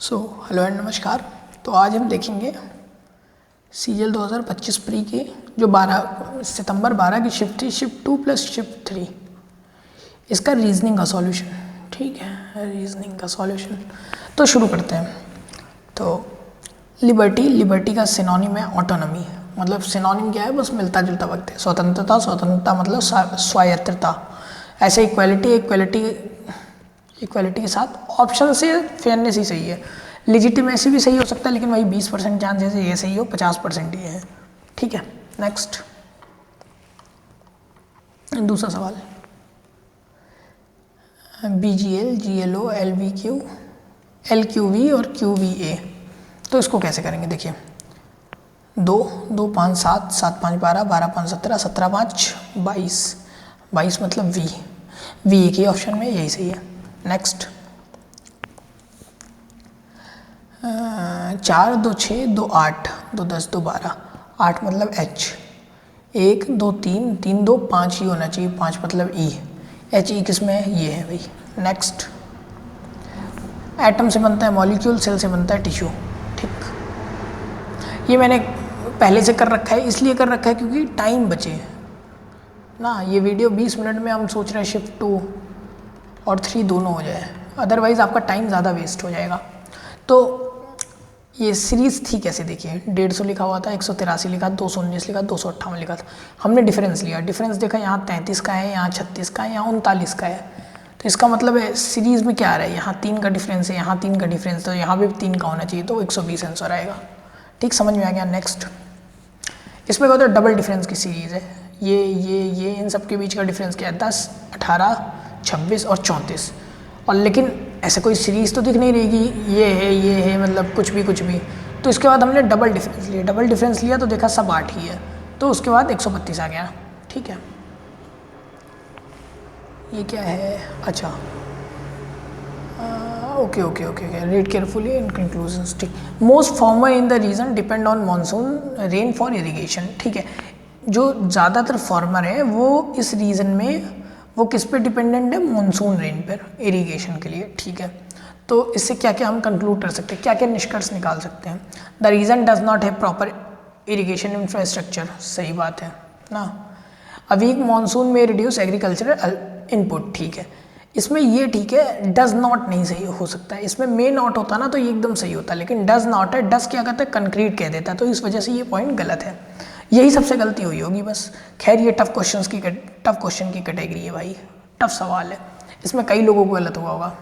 Hello and नमस्कार। तो आज हम देखेंगे सीजीएल 2025 प्री के जो 12 सितंबर 12 की शिफ्ट थी, शिफ्ट 2 प्लस शिफ्ट 3, इसका रीजनिंग का सॉल्यूशन। ठीक है, रीजनिंग का सॉल्यूशन। तो शुरू करते हैं। तो लिबर्टी का सिनोनिम है ऑटोनॉमी। मतलब सिनोनिम क्या है, बस मिलता जुलता वक्त है। स्वतंत्रता मतलब स्वायत्तता। ऐसे इक्वालिटी के साथ ऑप्शन से फेयरनेस ही सही है। लिजिटिमेसी भी सही हो सकता है, लेकिन वही 20% चांसेस है ये सही हो, 50% ही है। ठीक है, नेक्स्ट दूसरा सवाल। BGL, GLO, LVQ, LQV और QVA। तो इसको कैसे करेंगे, देखिए 2, 2, 5, 7, 7, 5, 12, 12, 5, 17, 17, 5, 22, 22 मतलब V एक ही ऑप्शन में, यही सही है। नेक्स्ट 4, 2, 6, 2, 8, 2, 10, 2, 12, 8 मतलब H। 1, 2, 3, 3, 2, 5 ही होना चाहिए, 5 मतलब E। HE किस में है, ये है भाई। नेक्स्ट एटम से बनता है मॉलिक्यूल, सेल से बनता है टिश्यू। ठीक, ये मैंने पहले से कर रखा है, इसलिए कर रखा है क्योंकि टाइम बचे ना। ये वीडियो 20 मिनट में हम सोच रहे हैं शिफ्ट 2 और 3 दोनों हो जाए, अदरवाइज़ आपका टाइम ज़्यादा वेस्ट हो जाएगा। तो ये सीरीज़ थी कैसे, देखिए 150 लिखा हुआ था, 183 लिखा, 219 लिखा, 258 लिखा था। हमने डिफरेंस लिया, डिफरेंस देखा यहाँ 33 का है, यहाँ 36 का है, यहाँ 39 का है। तो इसका मतलब है सीरीज़ में क्या आ रहा है, यहाँ 3 का डिफरेंस है, यहाँ 3 का डिफरेंस, तो यहाँ भी 3 का होना चाहिए, तो 120 आंसर आएगा। ठीक, समझ में आ गया। नेक्स्ट इसमें क्या होता है, डबल डिफरेंस की सीरीज़ है। ये इन सब के बीच का डिफरेंस क्या है, 10, 18, 26 और 34। और लेकिन ऐसे कोई सीरीज़ तो दिख नहीं रही कि ये है मतलब कुछ भी। तो इसके बाद हमने डबल डिफरेंस लिया तो देखा सब 8 ही है, तो उसके बाद 132 आ गया। ठीक है, ये क्या है, अच्छा okay, read carefully in conclusions. ठीक, most farmer in the region depend on monsoon rain for irrigation. ठीक है, जो ज़्यादातर फार्मर है वो इस रीजन में वो किस पे डिपेंडेंट है, मानसून रेन पर इरीगेशन के लिए। ठीक है, तो इससे क्या क्या हम कंक्लूड कर सकते हैं, क्या क्या निष्कर्ष निकाल सकते हैं। The region does not have proper irrigation infrastructure, सही बात है ना। अ वीक मानसून में रिड्यूस एग्रीकल्चरल इनपुट। ठीक है, इसमें ये ठीक है, डज नॉट नहीं सही हो सकता है। इसमें मे नॉट होता ना तो ये एकदम सही होता, लेकिन डज नॉट है, डज क्या कहता है, कंक्रीट कह देता है, तो इस वजह से ये पॉइंट गलत है। यही सबसे गलती हुई होगी बस। खैर ये टफ क्वेश्चन की कैटेगरी है भाई, टफ सवाल है, इसमें कई लोगों को गलत हुआ होगा।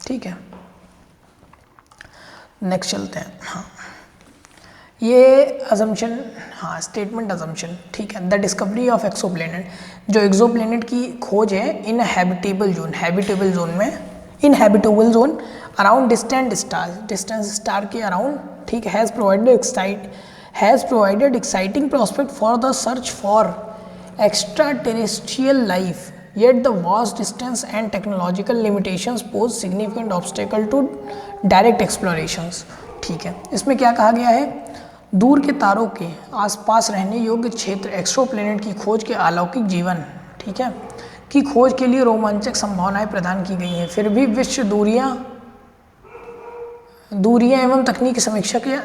ठीक है, नेक्स्ट चलते हैं। हाँ, ये अजम्पशन, हाँ स्टेटमेंट अजम्पशन। ठीक है, द डिस्कवरी ऑफ एक्सोप्लैनेट, जो एक्सोप्लैनेट की खोज है in habitable zone around distant star के अराउंड। ठीक, has provided exciting prospect for the search for extra terrestrial life, yet the vast distance and technological limitations pose significant obstacle to direct explorations। ठीक है, इसमें क्या कहा गया है, दूर के तारों के आसपास रहने योग्य क्षेत्र एक्सोप्लैनेट की खोज के अलौकिक जीवन, ठीक है, की खोज के लिए रोमांचक संभावनाएं प्रदान की गई हैं, फिर भी विश्व दूरियां एवं तकनीकी समीक्षा के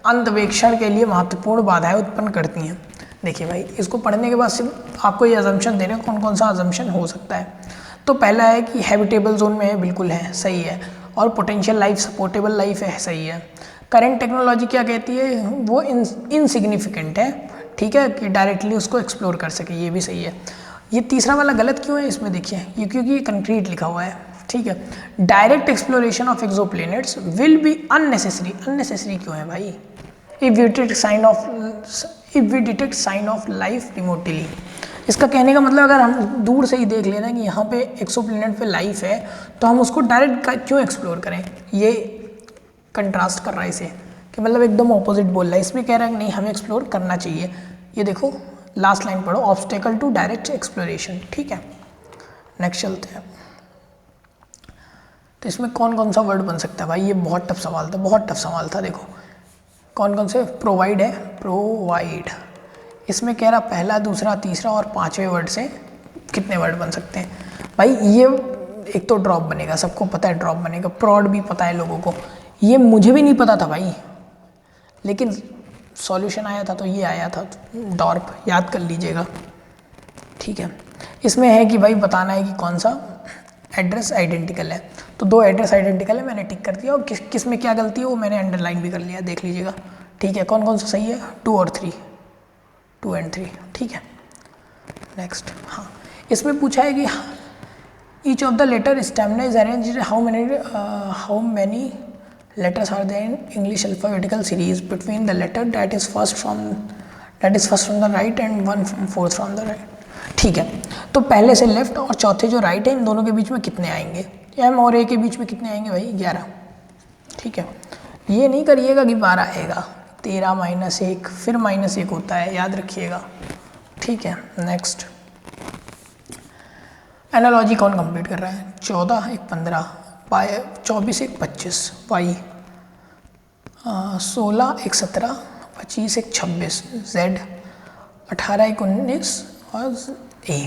अंतवेक्षण के लिए महत्वपूर्ण बाधाएं उत्पन्न करती हैं। देखिए भाई, इसको पढ़ने के बाद सिर्फ आपको ये अजम्पशन देने कौन कौन सा अजम्पशन हो सकता है। तो पहला है कि हैबिटेबल जोन में है, बिल्कुल है, सही है। और पोटेंशियल लाइफ, सपोर्टेबल लाइफ है, सही है। करंट टेक्नोलॉजी क्या कहती है, वो इनसिग्निफिकेंट है, ठीक है, कि डायरेक्टली उसको एक्सप्लोर कर सके, ये भी सही है। ये तीसरा वाला गलत क्यों है इसमें, देखिए ये क्योंकि ये कंक्रीट लिखा हुआ है। ठीक है, direct exploration of exoplanets will be unnecessary क्यों है भाई, if we detect sign of life remotely. इसका कहने का मतलब अगर हम दूर से ही देख लेना कि यहाँ पे एक्सोप्लैनेट पे लाइफ है, तो हम उसको डायरेक्ट क्यों एक्सप्लोर करें। ये कंट्रास्ट कर रहा है इसे, कि मतलब एकदम ऑपोजिट बोल रहा है। इसमें कह रहा है कि नहीं, हमें एक्सप्लोर करना चाहिए। ये देखो लास्ट लाइन पढ़ो, ऑब्स्टेकल टू डायरेक्ट एक्सप्लोरेशन। ठीक है, नेक्स्ट चलते हैं। तो इसमें कौन कौन सा वर्ड बन सकता है भाई, ये बहुत टफ सवाल था, देखो कौन कौन से। प्रोवाइड है, प्रोवाइड, इसमें कह रहा पहला, दूसरा, तीसरा और पांचवें वर्ड से कितने वर्ड बन सकते हैं भाई। ये एक तो ड्रॉप बनेगा, सबको पता है ड्रॉप बनेगा। प्रॉड भी पता है लोगों को, ये मुझे भी नहीं पता था भाई, लेकिन सॉल्यूशन आया था तो ये आया था, डॉर्प, याद कर लीजिएगा। ठीक है, इसमें है कि भाई बताना है कि कौन सा एड्रेस आइडेंटिकल है। तो 2 एड्रेस आइडेंटिकल है, मैंने टिक कर दिया, और किस में क्या गलती है वो मैंने अंडरलाइन भी कर लिया, देख लीजिएगा। ठीक है, कौन कौन सा सही है, 2 और 3, 2 and 3। ठीक है, नेक्स्ट। हाँ, इसमें पूछा है कि each of the letter stamina is arranged how many letters are there in English alphabetical series between the letter that is first from the right and 1 4th from the right. ठीक है, तो पहले से लेफ्ट और चौथे जो right है, इन दोनों के बीच में कितने आएंगे, एम और ए के बीच में कितने आएंगे भाई, 11। ठीक है, ये नहीं करिएगा कि 12 आएगा, 13 -1 फिर -1 होता है, याद रखिएगा। ठीक है, नेक्स्ट। एनालॉजी कौन कंप्लीट कर रहा है, 14 1 15, 24 1 25, वाई 16 1 17, 25 1 26, जेड 18 1 19 और ए,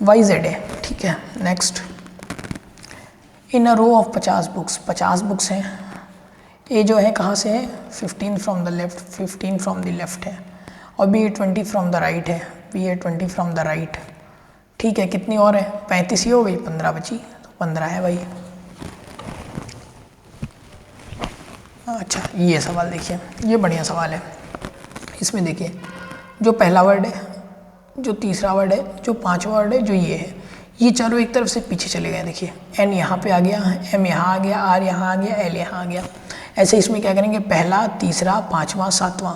वाई जेड है। ठीक है, next. In a row of 50 books, 50 books हैं, ए जो है कहाँ से है, 15 from the left, 15 from the left है, और बी 20 फ्रॉम द राइट है, बी 20 फ्रॉम द राइट। ठीक है, कितनी और है, 35 ही हो गई, 15 बची, तो 15 है भाई। अच्छा, ये सवाल देखिए, ये बढ़िया सवाल है। इसमें देखिए, जो पहला वर्ड है, जो तीसरा वर्ड है, जो 5वां वर्ड है, जो ये है, ये चारों एक तरफ से पीछे चले गए। देखिए, एन यहाँ पे आ गया, एम यहाँ आ गया, आर यहाँ आ गया, एल यहाँ आ गया। ऐसे इसमें क्या करेंगे, पहला, तीसरा, 5वां, 7वां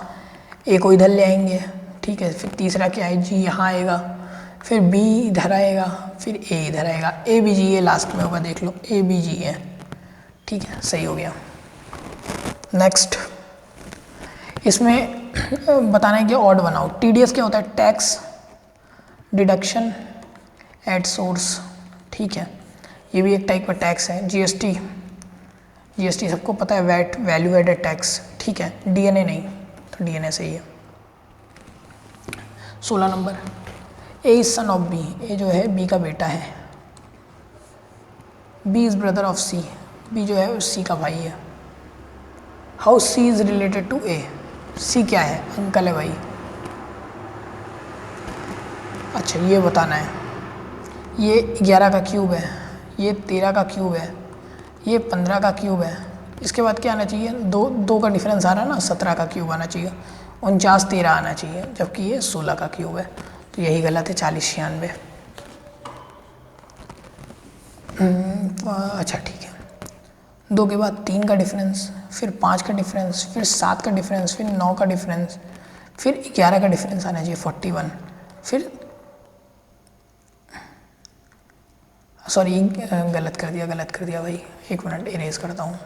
ए को इधर ले आएंगे। ठीक है, फिर तीसरा क्या है, जी यहाँ आएगा, फिर बी इधर आएगा, फिर ए इधर आएगा, ए बी जी ये लास्ट में होगा, देख लो, ए बी जी है। ठीक है, सही हो गया। नेक्स्ट, इसमें बताना है कि ऑड बनाओ। टीडीएस क्या होता है, टैक्स डिडक्शन एट सोर्स। ठीक है, ये भी एक टाइप का टैक्स है। जीएसटी, जीएसटी सबको पता है, वैट, वैल्यू एडेड टैक्स। ठीक है, डीएनए नहीं, तो डीएनए सही है। 16 number, A is son of B, A जो है बी का बेटा है। B is brother of C, B जो है सी का भाई है। How C is related to A, C क्या है, अंकल है भाई। अच्छा, ये बताना है, ये 11 का क्यूब है, ये 13 का क्यूब है, ये 15 का क्यूब है। इसके बाद क्या आना चाहिए, दो का डिफरेंस आ रहा है ना, 17 का क्यूब आना चाहिए, 49 13 आना चाहिए, जबकि ये 16 का क्यूब है, तो यही गलत है, 40 96। अच्छा ठीक है, 2 के बाद 3 का डिफरेंस, फिर 5 का डिफरेंस, फिर 7 का डिफरेंस, फिर 9 का डिफरेंस, फिर 11 का डिफरेंस आना चाहिए 41, फिर सॉरी गलत कर दिया भाई, 1 मिनट इरेज करता हूँ।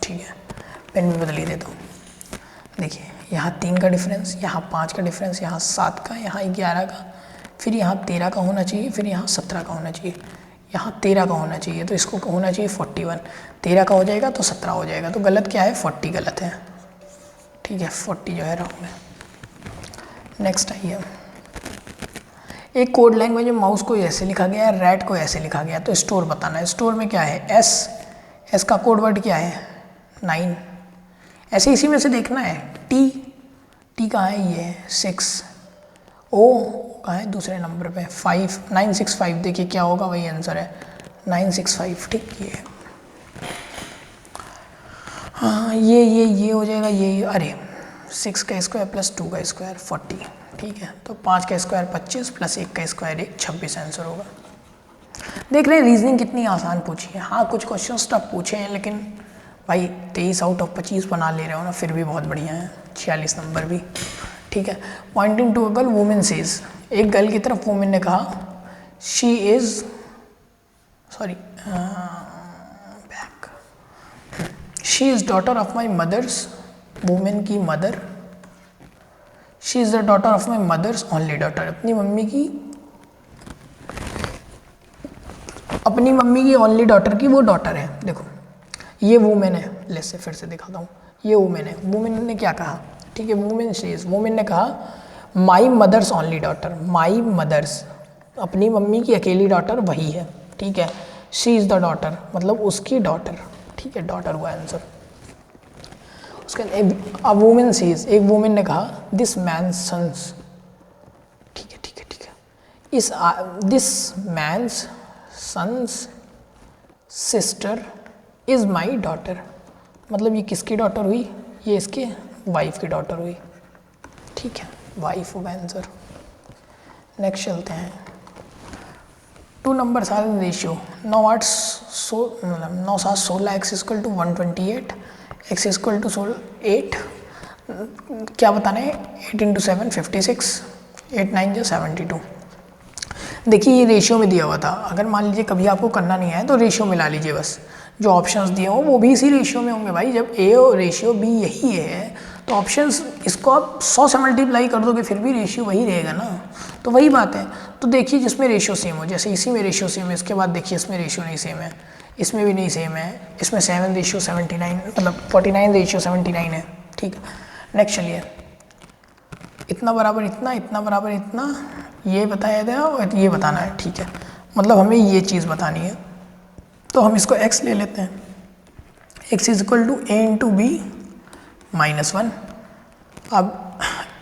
ठीक है, पेन भी बदल ही देता हूँ। देखिए, यहाँ 3 का डिफरेंस, यहाँ 5 का डिफरेंस, यहाँ 7 का, यहाँ 11 का, फिर यहाँ 13 का होना चाहिए, फिर यहाँ 17 का होना चाहिए, यहाँ 13 का होना चाहिए, तो इसको होना चाहिए 41। 13 का हो जाएगा तो 17 हो जाएगा, तो गलत क्या है, 40 गलत है। ठीक है, 40 जो है रॉन्ग है। नेक्स्ट आइए, एक कोड लैंग्वेज में माउस को ऐसे लिखा गया है, रैट को ऐसे लिखा गया है, तो स्टोर बताना है। स्टोर में क्या है, एस का कोड वर्ड क्या है, 9। ऐसे इसी में से देखना है। टी कहाँ है, ये 6। ओ कहाँ है, दूसरे नंबर पे 5, 965। देखिए क्या होगा, वही आंसर है 965। ठीक, ये हाँ, ये हो जाएगा, ये अरे 6 का स्क्वायर प्लस 2 का स्क्वायर 40। ठीक है, तो 5 का स्क्वायर 25 प्लस 1 का स्क्वायर 1, 26 आंसर होगा। देख रहे हैं रीजनिंग कितनी आसान पूछी है। हाँ, कुछ क्वेश्चंस टफ पूछे हैं, लेकिन भाई 23 आउट ऑफ 25 बना ले रहे हो ना, फिर भी बहुत बढ़िया है। 46 नंबर भी ठीक है। Pointing to a girl, women says, एक गर्ल की तरफ वुमेन ने कहा, she is sorry back, she is daughter of my mother's, women की mother, she is the daughter of my mother's only daughter, अपनी मम्मी की ओनली डॉटर की वो डॉटर है। देखो ये वुमेन है, लेट्स से फिर से दिखाता हूँ, ये वुमेन है। वुमेन ने क्या कहा, ठीक है, वुमेन सेज, वुमेन ने कहा my mother's only daughter, my mother's, अपनी मम्मी की अकेली डॉटर वही है। ठीक है, शी इज़ द डॉटर, मतलब उसकी डॉटर, ठीक है, डॉटर हुआ आंसर। उसके अ वुमेन सीज, एक वुमेन ने कहा दिस मैन सन्स, ठीक है ठीक है ठीक है, इस this man's son's sister is my daughter, मतलब ये किसकी डॉटर हुई, ये इसके वाइफ की डॉटर हुई, ठीक है, वाइफ होगा आंसर। नेक्स्ट चलते हैं। 2 numbers are in ratio 9 8 9 7 16 x equal to 128 x equal to 8, क्या बताना है, 8 इंटू 7 56, 8 9 जो 72। देखिए ये रेशियो में दिया हुआ था, अगर मान लीजिए कभी आपको करना नहीं है तो रेशियो मिला लीजिए बस, जो ऑप्शंस दिए हों वो भी इसी रेशियो में होंगे भाई। जब ए और रेशियो बी यही है तो ऑप्शंस इसको आप 100 से मल्टीप्लाई कर दोगे फिर भी रेशियो वही रहेगा ना, तो वही बात है। तो देखिए जिसमें रेशियो सेम हो, जैसे इसी में रेशियो सेम है, इसके बाद देखिए इसमें रेशियो नहीं सेम है, इसमें भी नहीं सेम है, इसमें 7:79 मतलब 49:79 है, ठीक है। नेक्स्ट चलिए, इतना बराबर इतना, इतना बराबर इतना, ये बताया गया और ये बताना है, ठीक है, मतलब हमें ये चीज़ बतानी है। तो हम इसको x ले लेते हैं, x is equal to a into B -1। अब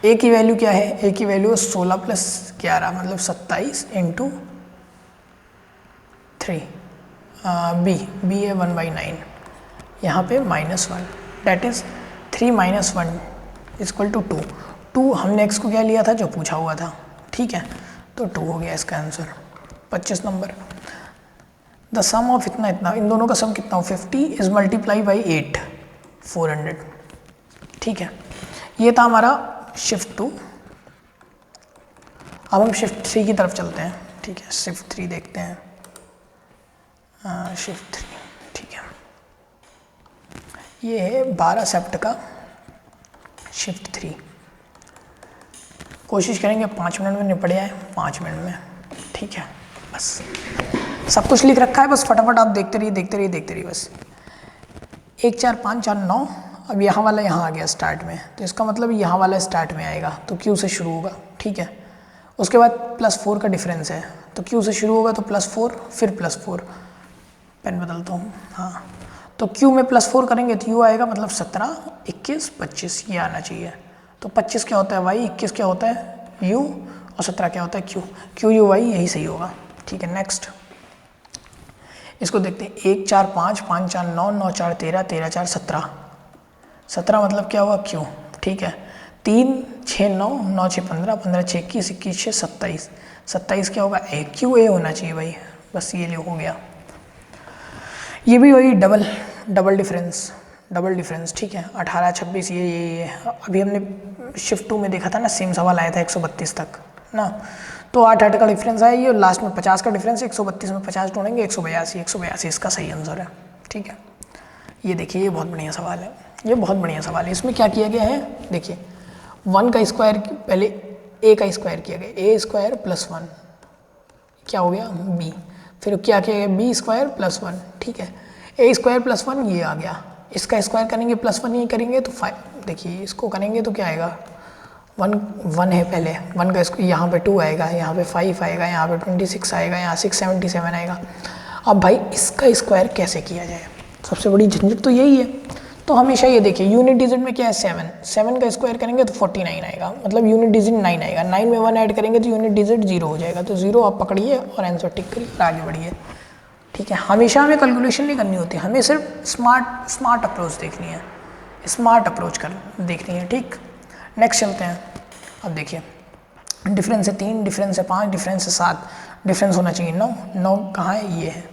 a की वैल्यू क्या है, a की वैल्यू 16 + 11 मतलब 27 इंटू 3, b है 1/9, यहाँ पे -1, डेट इज़ 3 - 1 इक्वल टू 2 हमने x को क्या लिया था, जो पूछा हुआ था, ठीक है, तो 2 हो गया इसका answer. 25 number, the sum of इतना इतना, इन दोनों का सम कितना हो, 50 इज मल्टीप्लाई बाई 8 400, ठीक है। ये था हमारा शिफ्ट 2। अब हम शिफ्ट 3 की तरफ चलते हैं, ठीक है, शिफ्ट 3 देखते हैं, शिफ्ट 3, ठीक है, ये है 12 सेप्ट का शिफ्ट 3। कोशिश करेंगे 5 मिनट में निपट जाए, 5 मिनट में, ठीक है, बस सब कुछ लिख रखा है, बस फटाफट आप देखते रहिए बस। 1 4 5 4 9, अब यहाँ वाला यहाँ आ गया स्टार्ट में, तो इसका मतलब यहाँ वाला स्टार्ट में आएगा तो Q से शुरू होगा, ठीक है। उसके बाद +4 का डिफरेंस है, तो Q से शुरू होगा तो +4 फिर +4, पेन बदलता हूँ, हाँ, तो Q में +4 करेंगे तो U आएगा, मतलब 17 21 25 ये आना चाहिए। तो 25 क्या होता है Y, 21 क्या होता है U, और 17 क्या होता है Q, QUY यही सही होगा, ठीक है। नेक्स्ट इसको देखते हैं, 1 4 5 5 4 9 9 4 13 13 4 17 17 मतलब क्या हुआ Q, ठीक है। 3 6 9 9 6 15 15 6 21 21 6 27 27 क्या होगा A, QA होना चाहिए भाई, बस ये हो गया। ये भी वही डबल डिफरेंस, ठीक है, 18 26 ये अभी हमने शिफ्ट 2 में देखा था ना, सेम सवाल आया था 132 तक ना, तो 8 का डिफरेंस है ये, और लास्ट में 50 का डिफरेंस, 132 में 50 ढूंढेंगे, 182 इसका सही आंसर है, ठीक है। ये देखिए ये बहुत बढ़िया सवाल है, इसमें क्या किया गया है, देखिए 1 का स्क्वायर पहले a का स्क्वायर किया गया, a² + 1 क्या हो गया b, फिर क्या किया गया b² + 1, ठीक है, a² + 1 ये आ गया, इसका स्क्वायर करेंगे +1 ये करेंगे तो 5, देखिए इसको करेंगे तो क्या आएगा, 1 है पहले, 1 का यहाँ पे 2 आएगा, यहाँ पे 5 आएगा, यहाँ पे 26 आएगा, यहाँ 677 आएगा। अब भाई इसका स्क्वायर कैसे किया जाए, सबसे बड़ी झंझट तो यही है। तो हमेशा ये देखिए यूनिट डिजिट में क्या है 7 का स्क्वायर करेंगे तो 49 आएगा, मतलब यूनिट डिजिट 9 आएगा, 9 में 1 ऐड करेंगे तो यूनिट डिजिट 0 हो जाएगा, तो 0 आप पकड़िए और आंसर टिक करिए और आगे बढ़िए, ठीक है। हमेशा हमें कैलकुलेशन नहीं करनी होती, हमें सिर्फ स्मार्ट अप्रोच देखनी है, देखनी है, ठीक। नेक्स्ट चलते हैं, अब देखिए डिफरेंस है 3, डिफरेंस है 5, डिफरेंस है 7, डिफरेंस होना चाहिए 9 कहाँ है, ये है।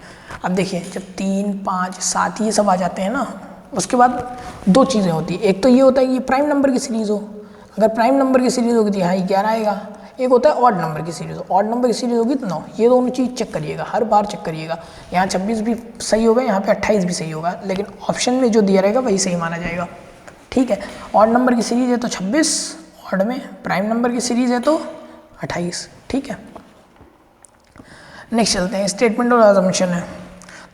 अब देखिए जब 3 5 7 ये सब आ जाते हैं ना, उसके बाद 2 चीज़ें होती है, एक तो ये होता है कि प्राइम नंबर की सीरीज़ हो, अगर प्राइम नंबर की सीरीज़ होगी तो यहाँ 11 आएगा, एक होता है ऑड नंबर की सीरीज़ ऑड नंबर की सीरीज़ होगी तो 9, ये दोनों चीज़ चेक करिएगा, हर बार चेक करिएगा, यहाँ 26 भी सही होगा, यहाँ पे 28 भी सही होगा, लेकिन ऑप्शन में जो दिया रहेगा वही सही माना जाएगा, ठीक है। ऑड नंबर की सीरीज़ है तो 26, ऑड में प्राइम नंबर की सीरीज़ है तो 28, ठीक है। नेक्स्ट चलते हैं, स्टेटमेंट और असम्पशन है,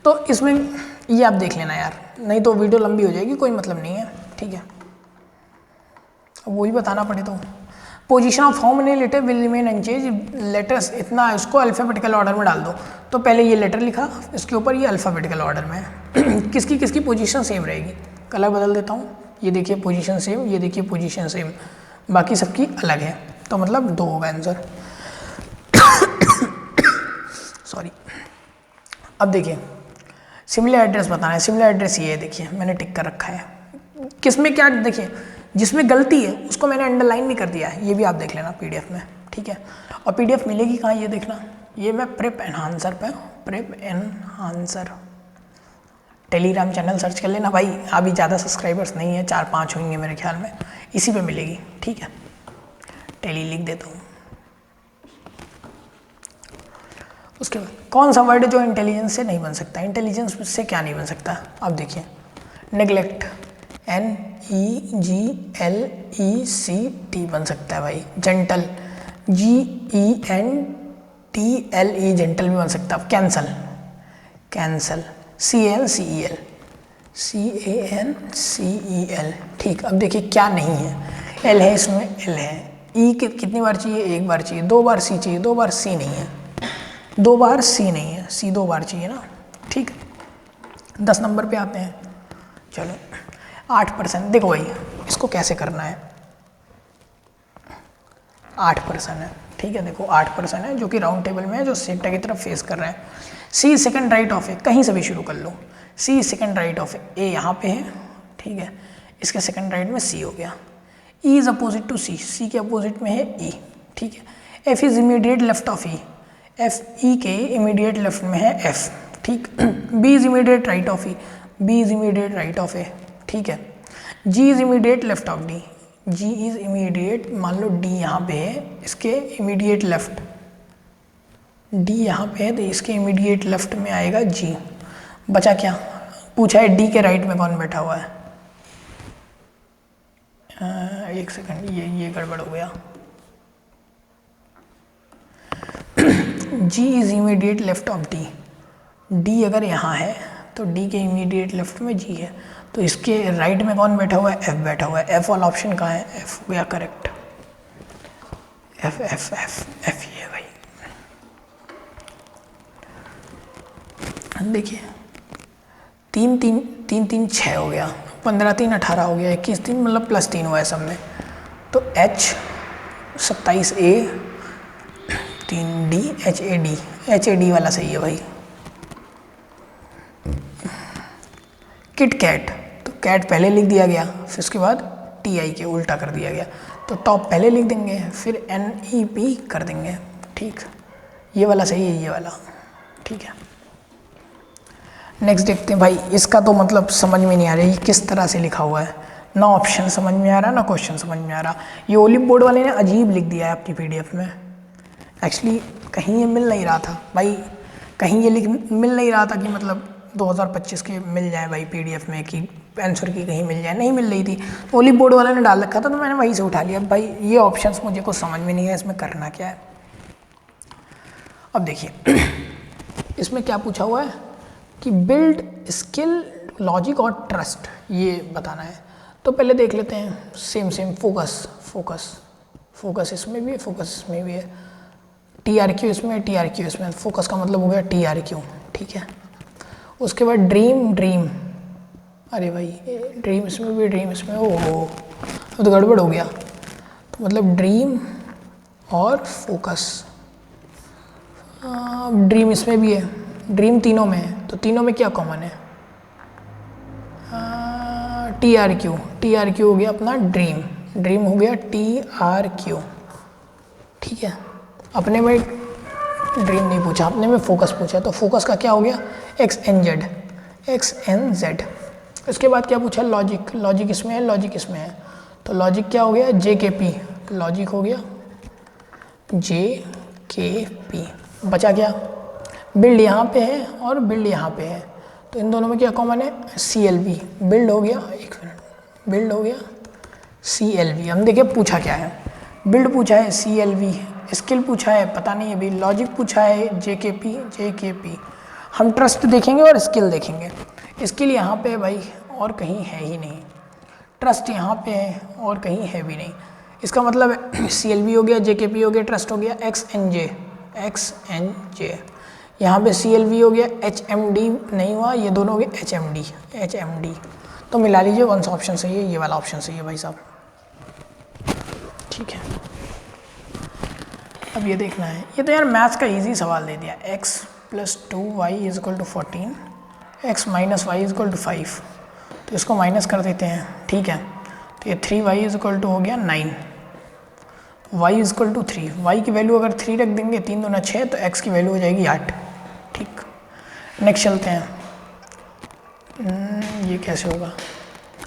तो इसमें ये आप देख लेना यार, नहीं तो वीडियो लंबी हो जाएगी, कोई मतलब नहीं है, ठीक है, अब वही बताना पड़े तो। Position of how many letter will remain unchanged, letters इतना है, उसको अल्फ़ाबेटिकल ऑर्डर में डाल दो। तो पहले ये लेटर लिखा, इसके ऊपर ये अल्फ़ाबेटिकल ऑर्डर में है। किसकी किसकी पोजीशन सेम रहेगी, कलर बदल देता हूँ, ये देखिए पोजीशन सेम, ये देखिए पोजीशन सेम, बाकी सबकी अलग है, तो मतलब 2 होगा आंसर। सॉरी। अब देखिए सिमिलर एड्रेस बताना है, सिमिलर एड्रेस ये है, देखिए मैंने टिक कर रखा है। किसमें क्या, देखिए जिसमें गलती है उसको मैंने अंडरलाइन भी कर दिया है, ये भी आप देख लेना पीडीएफ में, ठीक है। और पीडीएफ मिलेगी कहाँ ये देखना, ये मैं प्रेप एनहांसर पे, prep enhancer Telegram channel search कर लेना भाई, अभी ज़्यादा सब्सक्राइबर्स नहीं है, 4-5 होंगे मेरे ख्याल में, इसी पे मिलेगी, ठीक है। टेली लिख देता हूँ। उसके बाद कौन सा वर्ड जो इंटेलिजेंस से नहीं बन सकता, इंटेलिजेंस से क्या नहीं बन सकता, अब देखिए नेग्लेक्ट, NEGLECT बन सकता है भाई। जेंटल, GENTLE जेंटल भी बन सकता है। कैंसल, कैंसल, CANCEL, ठीक। अब देखिए क्या नहीं है, L है इसमें, L है, E कितनी बार चाहिए, 1 बार चाहिए, 2 बार C चाहिए, 2 बार C नहीं है, 2 बार C नहीं है, C 2 बार चाहिए ना, ठीक। 10 नंबर पे आते हैं, चलो 8%। देखो भाई इसको कैसे करना है, 8% है, ठीक है। देखो 8% है जो कि राउंड टेबल में है, जो सेक्टर की तरफ फेस कर रहे हैं। C सेकंड राइट ऑफ ए, कहीं से भी शुरू कर लो, C सेकंड राइट ऑफ ए यहाँ पे है, ठीक है, इसके सेकंड राइट में C हो गया। E is opposite to C, C के अपोजिट में है E, ठीक है। F is immediate left of E, F E के इमीडिएट लेफ्ट में है F, ठीक। B is immediate right of E, B is immediate right of A, ठीक है। G is immediate left of D, G is immediate, मान लो D यहाँ पे है, इसके इमीडिएट लेफ्ट, D यहाँ पे है तो इसके इमीडिएट लेफ्ट में आएगा G। बचा क्या, पूछा है D के राइट में कौन बैठा हुआ है, 1 सेकंड, ये गड़बड़ हो गया। G is immediate left of D, D अगर यहाँ है तो D के इमीडिएट लेफ्ट में G है, तो इसके राइट में कौन बैठा हुआ है, F बैठा हुआ है। F वाला ऑप्शन कहाँ है, F हो गया correct, F F F F ये भाई। देखिए 3 3 3 3 6 हो गया, 15 3 18 हो गया, 21 3 मतलब +3 हुआ है सब में, तो H 27A 3D HAD वाला सही है भाई। किट कैट, तो कैट पहले लिख दिया गया, फिर उसके बाद TI के उल्टा कर दिया गया, तो टॉप पहले लिख देंगे, फिर NEP कर देंगे, ठीक। ये वाला सही है, ये वाला, ठीक है। नेक्स्ट देखते हैं भाई, इसका तो मतलब समझ में नहीं आ रहा है, ये किस तरह से लिखा हुआ है, ना ऑप्शन समझ में आ रहा, ना क्वेश्चन समझ में आ रहा। ये ओलिव बोर्ड वाले ने अजीब लिख दिया है अपनी PDF में, एक्चुअली कहीं ये मिल नहीं रहा था भाई, कहीं ये मिल नहीं रहा था कि मतलब 2025 के मिल जाए भाई PDF में, कि आंसर की कहीं मिल जाए, नहीं मिल रही थी। ओलिव बोर्ड वाले ने डाल रखा था तो मैंने वहीं से उठा लिया भाई। ये ऑप्शंस मुझे कुछ समझ में नहीं है, इसमें करना क्या है। अब देखिए इसमें क्या पूछा हुआ है कि बिल्ड स्किल, लॉजिक और ट्रस्ट, ये बताना है। तो पहले देख लेते हैं, सेम फोकस इसमें भी है, फोकस इसमें भी है, TRQ इसमें, TRQ इसमें, फोकस का मतलब हो गया TRQ, ठीक है। उसके बाद ड्रीम, अरे भाई ड्रीम इसमें भी, ड्रीम इसमें, ओहो तो गड़बड़ हो गया, तो मतलब ड्रीम और फोकस, ड्रीम इसमें भी है, ड्रीम तीनों में है, तो तीनों में क्या कॉमन है, TRQ हो गया अपना ड्रीम हो गया TRQ, ठीक है। अपने में ड्रीम नहीं पूछा, अपने में फोकस पूछा, तो फोकस का क्या हो गया XNZ। इसके बाद क्या पूछा, लॉजिक इसमें है, लॉजिक इसमें है, तो लॉजिक क्या हो गया JKP, लॉजिक हो गया JKP। बचा क्या, बिल्ड यहाँ पे है और बिल्ड यहाँ पे है, तो इन दोनों में क्या कॉमन है, CLB, बिल्ड हो गया, एक मिनट, बिल्ड हो गया CLB। हम देखिए पूछा क्या है, बिल्ड पूछा है CLB, स्किल पूछा है पता नहीं अभी, लॉजिक पूछा है JKP। हम ट्रस्ट देखेंगे और स्किल देखेंगे। स्किल यहाँ पे है भाई और कहीं है ही नहीं, ट्रस्ट यहाँ पे है और कहीं है भी नहीं। इसका मतलब CLV हो गया, JKP हो गया, ट्रस्ट हो गया, XNJ, यहाँ पे CLV हो गया, HMD नहीं हुआ, ये दोनों हो गए HMD। तो मिला लीजिए कौन सा ऑप्शन सही है, ये वाला ऑप्शन सही है भाई साहब। ठीक है, अब ये देखना है, ये तो यार मैथ्स का इजी सवाल दे दिया। x + 2y = 14, x - y = 5, तो इसको माइनस कर देते हैं। ठीक है, तो ये 3y = हो गया 9, y = 3, y की वैल्यू अगर 3 रख देंगे, 3 दूना 6, तो x की वैल्यू हो जाएगी 8। ठीक, नेक्स्ट चलते हैं। ये कैसे होगा,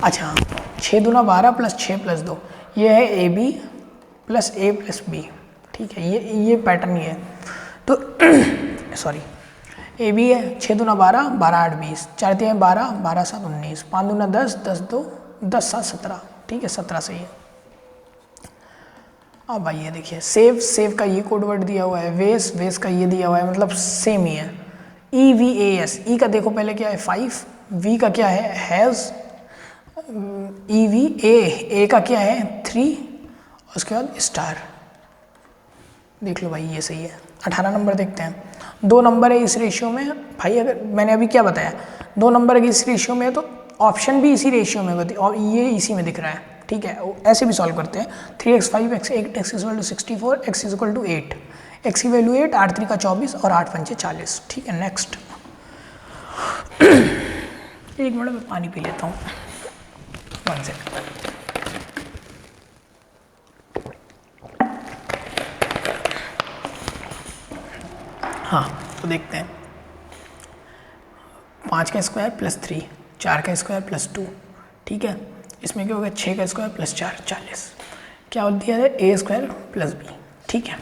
अच्छा 6 दूना 12 + 6 + 2, ये है AB + A + B। ठीक है, ये पैटर्न ये है। तो सॉरी, AB है 6 दूना 12, 12 8 20, 4 3 12, 12 7 19, 5 दूना 10, 10 2 10 7 17। ठीक है, 17 सही है। अब भाई ये देखिए, सेव का ये कोड वर्ड दिया हुआ है, वेस का ये दिया हुआ है, मतलब सेम ही है। EVAS, ई का देखो पहले क्या है 5, V का क्या है हैज़, EVA, A का क्या है 3, और उसके बाद स्टार। देख लो भाई, ये सही है। 18 नंबर देखते हैं। 2 नंबर है इस रेशियो में भाई, अगर मैंने अभी क्या बताया, 2 नंबर है इस रेशियो में, तो ऑप्शन भी इसी रेशियो में होती और ये इसी में दिख रहा है। ठीक है, ऐसे भी सॉल्व करते हैं। 3x 5x 8, x = 64, x = 8, x की वैल्यू 8, 8 3 का 24 और 8 5 40। ठीक है, नेक्स्ट। एक मिनट में पानी पी लेता हूँ, 1 सेकंड। हाँ, तो देखते हैं। 5 का स्क्वायर + 3, 4 का स्क्वायर + 2। ठीक है, इसमें क्या होगा 6 का स्क्वायर + 4 40। क्या दिया है A² + B। ठीक है,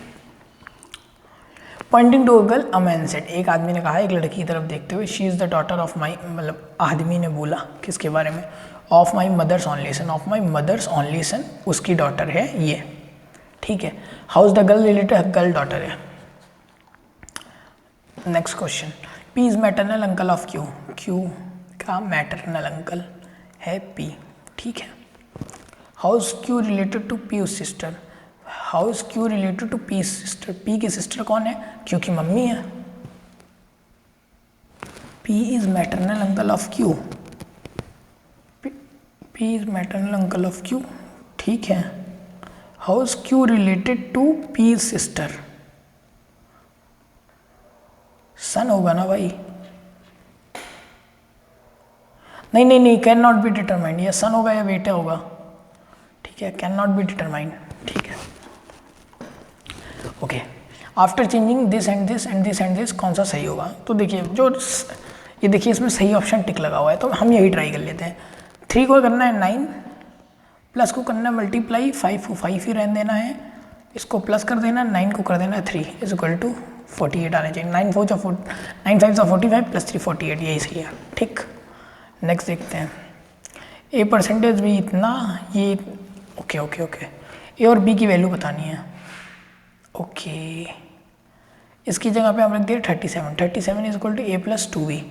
pointing to a girl, a man said, एक आदमी ने कहा एक लड़की की तरफ देखते हुए, she is the daughter of my, मतलब आदमी ने बोला किसके बारे में, of my mother's only son, of my mother's only son, उसकी डॉटर है ये। ठीक है, how is the girl related, girl daughter है। Next question, P is maternal uncle of Q, Q का मैटरनल अंकल है P। ठीक है, how is Q related to P sister, how is Q related to P sister, P की sister कौन है, Q की mummy है। P is maternal uncle of Q, P is maternal uncle of Q। ठीक है, how is Q related to P sister, son होगा ना भाई, नहीं, कैन नॉट बी डिटरमाइंड, या सन होगा या बेटा होगा। ठीक है, कैन नॉट बी डिटरमाइंड। ठीक है, okay, after changing this and this and this and this, कौन सा सही होगा। तो देखिए, जो ये देखिए इसमें सही ऑप्शन टिक लगा हुआ है, तो हम यही ट्राई कर लेते हैं। 3 को करना है 9, प्लस को करना है मल्टीप्लाई, 5 को 5 ही रहने देना है, इसको प्लस कर देना, 9 को कर देना है 3 = 48 आने चाहिए। 9 5 = 45 + 3 48, यही सही है। ठीक, नेक्स्ट देखते हैं। A परसेंटेज भी इतना, ये ओके, A और B की वैल्यू बतानी है। ओके, इसकी जगह पे हम रख दिए 37 = A + 2B।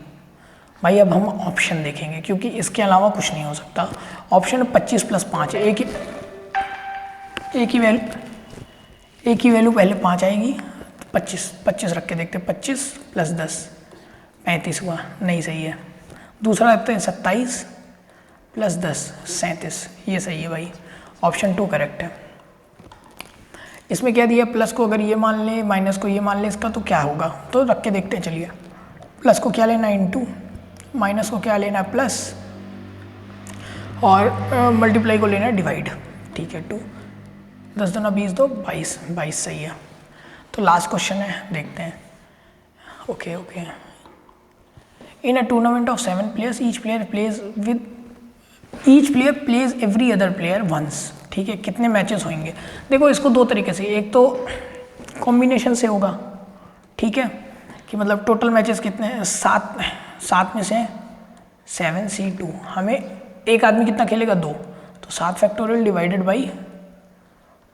भाई अब हम ऑप्शन देखेंगे, क्योंकि इसके अलावा कुछ नहीं हो सकता। ऑप्शन 25 + 5 है, A की वैल्यू पहले 5 आएगी, 25 रख के देखते हैं, 25 + 10 35 हुआ, नहीं सही है। दूसरा रखते हैं 27 + 10 37, ये सही है भाई, ऑप्शन 2 करेक्ट है। इसमें क्या दिया, प्लस को अगर ये मान ले, माइनस को ये मान ले, इसका तो क्या होगा, तो रख के देखते हैं। चलिए, प्लस को क्या लेना इनटू, माइनस को क्या लेना प्लस, और मल्टीप्लाई को लेना डिवाइड। ठीक है, 2 10 दूना 20 2 22 सही है। तो लास्ट क्वेश्चन है, देखते हैं। Okay, in a tournament of 7 players, each player plays every other player once. ठीक है, कितने मैचेस होंगे। देखो इसको 2 तरीके से, एक तो कॉम्बिनेशन से होगा। ठीक है, कि मतलब टोटल मैचेस कितने हैं, 7 में से 7C2, हमें एक आदमी कितना खेलेगा 2, तो 7 factorial divided by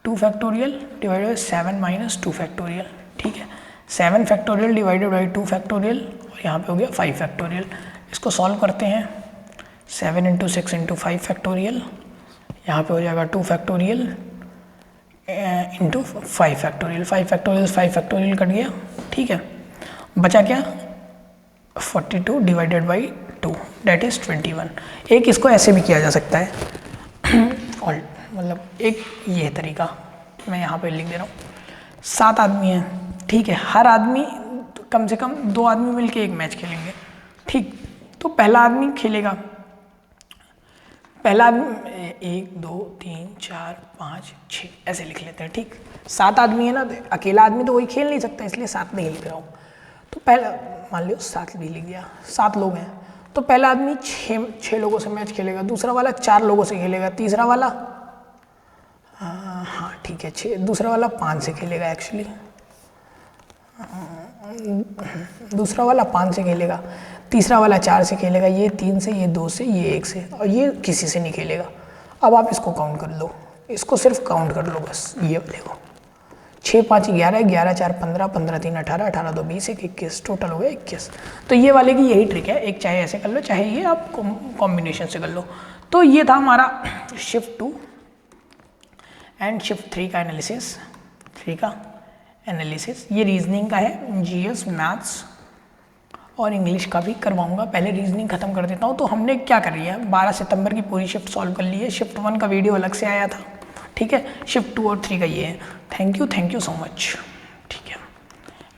2 factorial divided by 7 - 2 factorial. ठीक है, 7 फैक्टोरियल डिवाइडेड बाई 2 फैक्टोरियल, और यहाँ पे हो गया 5 फैक्टोरियल। इसको सॉल्व करते हैं, 7 × 6 × 5 फैक्टोरियल, यहाँ पे हो जाएगा 2 factorial into 5 factorial, 5 factorial 5 factorial cut गया, ठीक है, बचा क्या 42 डिवाइडेड बाई 2 डेट इज़ 21। एक इसको ऐसे भी किया जा सकता है और मतलब एक ये तरीका मैं यहाँ पे लिख दे रहा हूँ। 7 आदमी हैं, ठीक है, हर आदमी कम से कम 2 आदमी मिलके एक मैच खेलेंगे, ठीक। तो पहला आदमी खेलेगा, पहला आदमी 1 2 3 4 5 6 ऐसे लिख लेते हैं, ठीक। 7 आदमी है ना, तो अकेला आदमी तो वही खेल नहीं सकता, इसलिए 7 नहीं लिख रहा हूँ। तो पहला मान लो 7 भी लिख दिया, 7 लोग हैं, तो पहला आदमी 6 लोगों से मैच खेलेगा, दूसरा वाला 4 लोगों से खेलेगा, तीसरा वाला हाँ ठीक है 6, दूसरा वाला 5 से खेलेगा, एक्चुअली दूसरा वाला 5 से खेलेगा, तीसरा वाला 4 से खेलेगा, ये 3 से, ये 2 से, ये 1 से, और ये किसी से नहीं खेलेगा। अब आप इसको काउंट कर लो, इसको सिर्फ काउंट कर लो बस, ये वाले को 6 5 11, 11 4 15, 15 3 18, 18 2 20, 1 21, टोटल हो गया 21। तो ये वाले की यही ट्रिक है, एक चाहे ऐसे कर लो, चाहे ये आप कॉम्बिनेशन से कर लो। तो ये था हमारा शिफ्ट 2 एंड शिफ्ट 3 का एनालिसिस, 3 का एनालिसिस। ये रीजनिंग का है, जीएस, मैथ्स और इंग्लिश का भी करवाऊंगा। पहले रीजनिंग खत्म कर देता हूँ। तो हमने क्या कर लिया, 12 सितंबर की पूरी शिफ्ट सॉल्व कर ली है। शिफ्ट 1 का वीडियो अलग से आया था, ठीक है। शिफ्ट 2 और 3 का ये है। थैंक यू सो मच, ठीक है।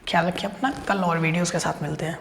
ख्याल रखिए अपना, कल और वीडियोज़ के साथ मिलते हैं।